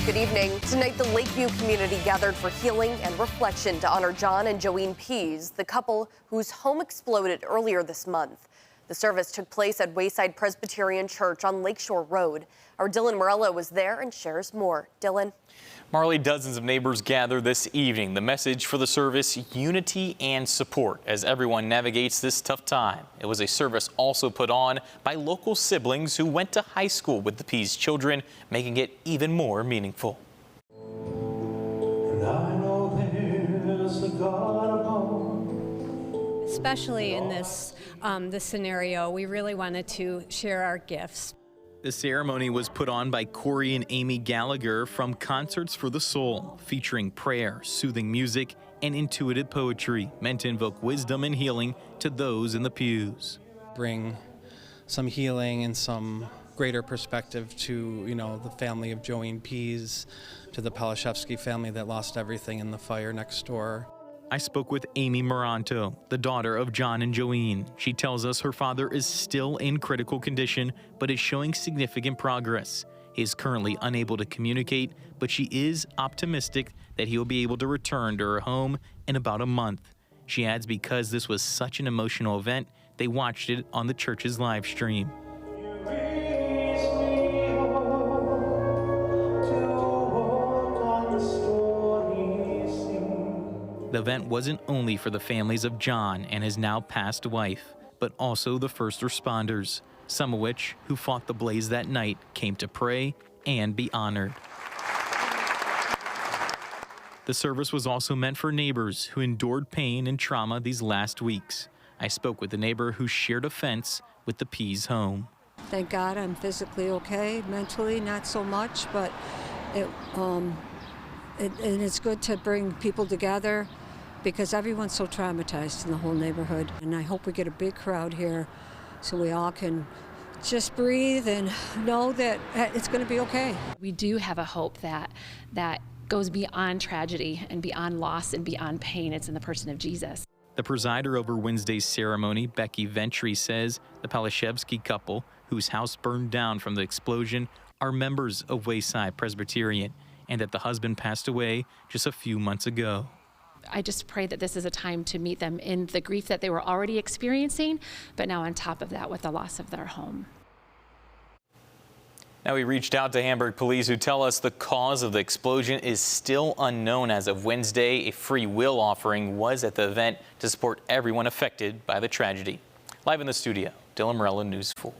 Good evening. Tonight, the Lakeview community gathered for healing and reflection to honor John and Joeen Pease, the couple whose home exploded earlier this month. The service took place at Wayside Presbyterian Church on Lakeshore Road. Our Dylan Morello was there and shares more. Dylan. Marley, dozens of neighbors gathered this evening. The message for the service, unity and support as everyone navigates this tough time. It was a service also put on by local siblings who went to high school with the Pease children, making it even more meaningful. And I know there's a God above. Especially in this scenario, we really wanted to share our gifts. The ceremony was put on by Corey and Amy Gallagher from Concerts for the Soul, featuring prayer, soothing music, and intuitive poetry meant to invoke wisdom and healing to those in the pews. Bring some healing and some greater perspective to, the family of Joeen Pease, to the Palashevsky family that lost everything in the fire next door. I spoke with Amy Moranto, the daughter of John and Joeen. She tells us her father is still in critical condition, but is showing significant progress. He is currently unable to communicate, but she is optimistic that he will be able to return to her home in about a month. She adds because this was such an emotional event, they watched it on the church's live stream. The event wasn't only for the families of John and his now passed wife, but also the first responders, some of which who fought the blaze that night came to pray and be honored. The service was also meant for neighbors who endured pain and trauma these last weeks. I spoke with a neighbor who shared a fence with the Pease home. Thank God I'm physically okay, mentally not so much, but and it's good to bring people together because everyone's so traumatized in the whole neighborhood. And I hope we get a big crowd here so we all can just breathe and know that it's going to be okay. We do have a hope that goes beyond tragedy and beyond loss and beyond pain. It's in the person of Jesus. The presider over Wednesday's ceremony, Becky Ventry, says the Palashevsky couple, whose house burned down from the explosion, are members of Wayside Presbyterian, and that the husband passed away just a few months ago. I just pray that this is a time to meet them in the grief that they were already experiencing, but now on top of that with the loss of their home. Now we reached out to Hamburg police who tell us the cause of the explosion is still unknown as of Wednesday. A free will offering was at the event to support everyone affected by the tragedy. Live in the studio, Dylan Morello, News 4.